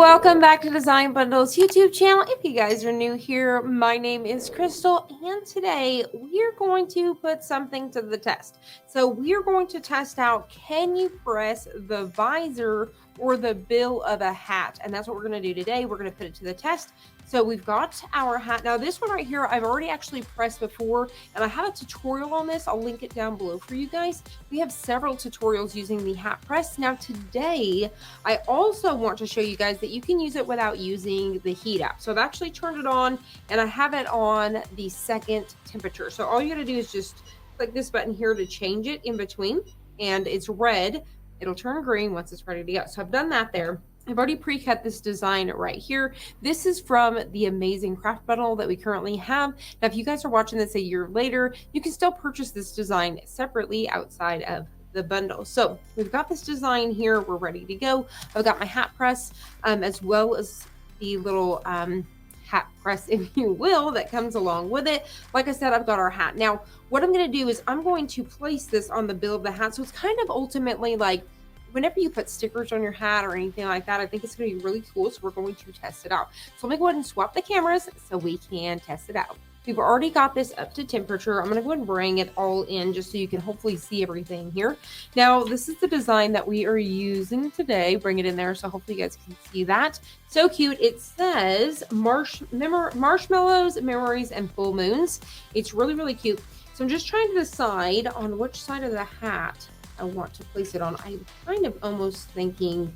welcome back to Design Bundles YouTube channel. If you guys are new here, my name is Crystal, and today we are going to put something to the test. So we are going to test out, can you press the visor or the bill of a hat? And that's what we're going to do today. We're going to put it to the test. So we've got our hat. Now this one right here, I've already actually pressed before, and I have a tutorial on this. I'll link it down below for you guys. We have several tutorials using the hat press. Now today, I also want to show you guys that you can use it without using the heat app. So I've actually turned it on, and I have it on the second temperature. So all you gotta do is just click this button here to change it in between, and it's red. It'll turn green once it's ready to go. So I've done that there. I've already pre-cut this design right here. This is from the amazing craft bundle that we currently have. Now, if you guys are watching this a year later, you can still purchase this design separately outside of the bundle. So we've got this design here. We're ready to go. I've got my hat press as well as the little hat press, if you will, that comes along with it. Like I said, I've got our hat. Now, what I'm going to do is I'm going to place this on the bill of the hat. So it's kind of ultimately like whenever you put stickers on your hat or anything like that, I think it's going to be really cool. So we're going to test it out. So let me go ahead and swap the cameras so we can test it out. We've already got this up to temperature. I'm going to go ahead and bring it all in just so you can hopefully see everything here. Now, this is the design that we are using today. Bring it in there so hopefully you guys can see that. So cute. It says marshmallows, memories, and full moons. It's really, really cute. So I'm just trying to decide on which side of the hat I want to place it on. I'm kind of almost thinking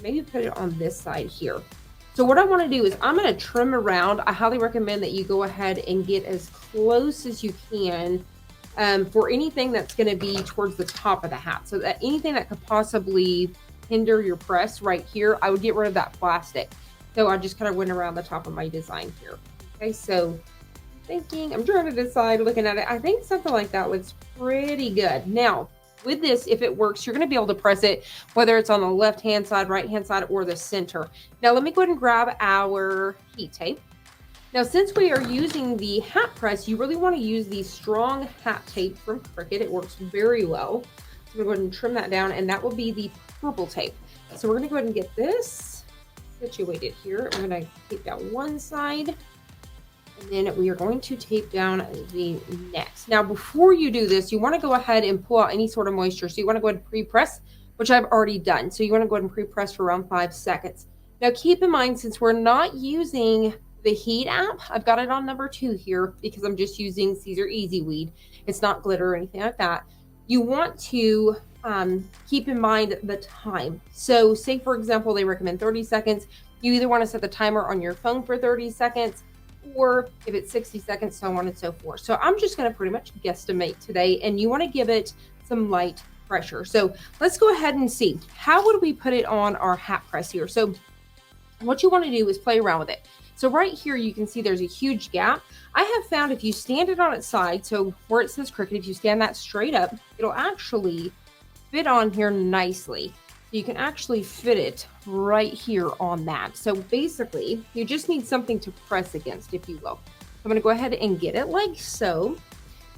maybe put it on this side here. So what I want to do is I'm going to trim around. I highly recommend that you go ahead and get as close as you can for anything that's going to be towards the top of the hat. So that anything that could possibly hinder your press right here, I would get rid of that plastic. So I just kind of went around the top of my design here. Okay, so I'm trying to decide looking at it. I think something like that looks pretty good. Now, with this, if it works, you're going to be able to press it, whether it's on the left-hand side, right-hand side, or the center. Now, let me go ahead and grab our heat tape. Now, since we are using the hat press, you really want to use the strong hat tape from Cricut. It works very well. So I'm going to go ahead and trim that down, and that will be the purple tape. So we're going to go ahead and get this situated here. I'm going to tape down one side, and then we are going to tape down the next. Now, before you do this, you want to go ahead and pull out any sort of moisture. So you want to go ahead and pre-press, which I've already done. So you want to go ahead and pre-press for around 5 seconds. Now, keep in mind, since we're not using the heat app, I've got it on number 2 here because I'm just using Caesar Easy Weed. It's not glitter or anything like that. You want to keep in mind the time. So say, for example, they recommend 30 seconds. You either want to set the timer on your phone for 30 seconds, or if it's 60 seconds, so on and so forth. So I'm just going to pretty much guesstimate today, and you want to give it some light pressure. So let's go ahead and see. How would we put it on our hat press here? So what you want to do is play around with it. So right here, you can see there's a huge gap. I have found if you stand it on its side, so where it says Cricut, if you stand that straight up, it'll actually fit on here nicely. You can actually fit it right here on that. So basically, you just need something to press against, if you will. I'm going to go ahead and get it like so.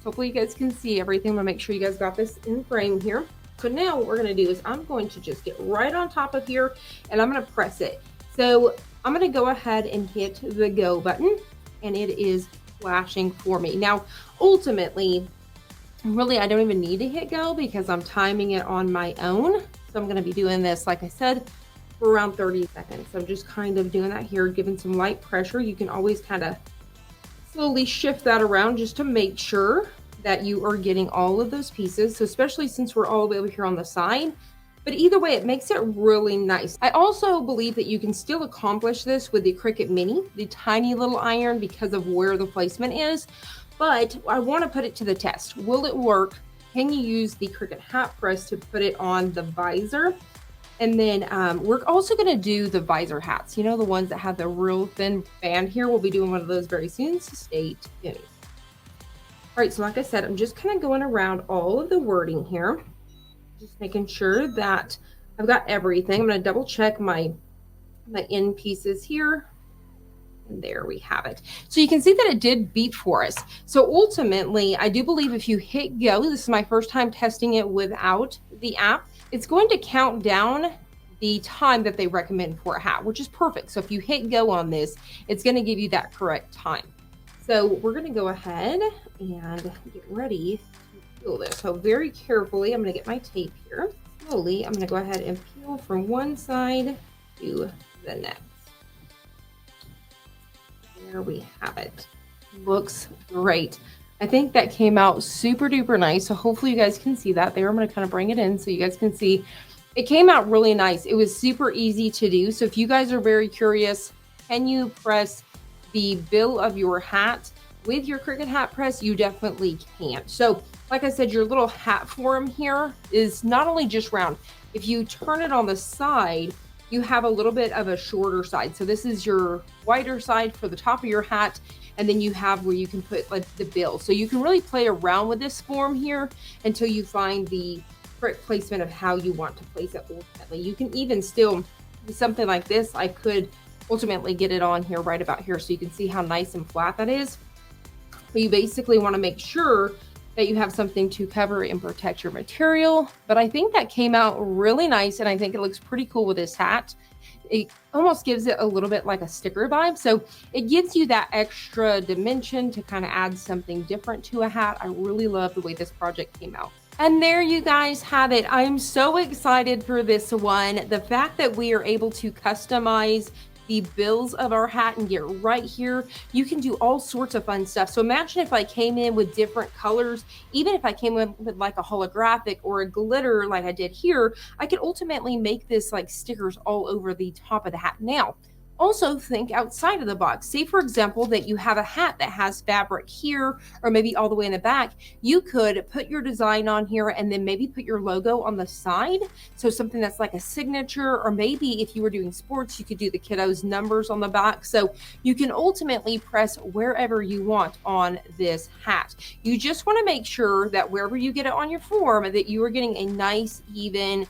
Hopefully you guys can see everything. I'm going to make sure you guys got this in frame here. So now what we're going to do is I'm going to just get right on top of here, and I'm going to press it. So I'm going to go ahead and hit the go button, and it is flashing for me. Now, ultimately, really, I don't even need to hit go because I'm timing it on my own. So I'm going to be doing this, like I said, for around 30 seconds. So I'm just kind of doing that here, giving some light pressure. You can always kind of slowly shift that around just to make sure that you are getting all of those pieces. So especially since we're all the way over here on the side. But either way, it makes it really nice. I also believe that you can still accomplish this with the Cricut Mini, the tiny little iron, because of where the placement is. But I want to put it to the test. Will it work? Can you use the Cricut hat press to put it on the visor? And then we're also going to do the visor hats. You know, the ones that have the real thin band here. We'll be doing one of those very soon, so stay tuned. All right, so like I said, I'm just kind of going around all of the wording here. Just making sure that I've got everything. I'm going to double check my end pieces here. And there we have it. So you can see that it did beep for us. So ultimately, I do believe if you hit go, this is my first time testing it without the app, it's going to count down the time that they recommend for a hat, which is perfect. So if you hit go on this, it's going to give you that correct time. So we're going to go ahead and get ready to peel this. So very carefully, I'm going to get my tape here. Slowly, I'm going to go ahead and peel from one side to the next. There we have it. Looks great. I think that came out super duper nice. So hopefully you guys can see that there. I'm going to kind of bring it in so you guys can see. It came out really nice. It was super easy to do. So if you guys are very curious, can you press the bill of your hat with your Cricut hat press? You definitely can. So like I said, your little hat form here is not only just round. If you turn it on the side, you have a little bit of a shorter side. So this is your wider side for the top of your hat. And then you have where you can put like the bill. So you can really play around with this form here until you find the correct placement of how you want to place it ultimately. You can even still do something like this. I could ultimately get it on here right about here so you can see how nice and flat that is. But you basically want to make sure that you have something to cover and protect your material. But I think that came out really nice, and I think it looks pretty cool with this hat. It almost gives it a little bit like a sticker vibe. So it gives you that extra dimension to kind of add something different to a hat. I really love the way this project came out. And there you guys have it. I'm so excited for this one. The fact that we are able to customize the bills of our hat and get right here, you can do all sorts of fun stuff. So imagine if I came in with different colors, even if I came in with like a holographic or a glitter like I did here, I could ultimately make this like stickers all over the top of the hat. Now, also think outside of the box. Say, for example, that you have a hat that has fabric here or maybe all the way in the back. You could put your design on here and then maybe put your logo on the side. So something that's like a signature, or maybe if you were doing sports, you could do the kiddos' numbers on the back. So you can ultimately press wherever you want on this hat. You just want to make sure that wherever you get it on your form, that you are getting a nice, even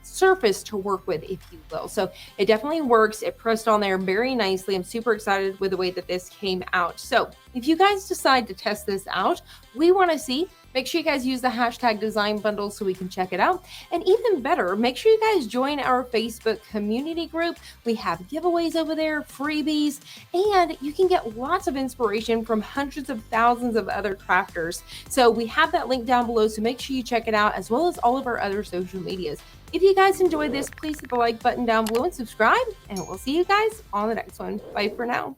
surface to work with, if you will. So it definitely works. It pressed on there very nicely. I'm super excited with the way that this came out. So if you guys decide to test this out, we want to see. Make sure you guys use the hashtag design bundle so we can check it out. And even better, make sure you guys join our Facebook community group. We have giveaways over there, freebies, and you can get lots of inspiration from hundreds of thousands of other crafters. So we have that link down below, so make sure you check it out, as well as all of our other social medias. If you guys enjoyed this, please hit the like button down below and subscribe, and we'll see you guys on the next one. Bye for now.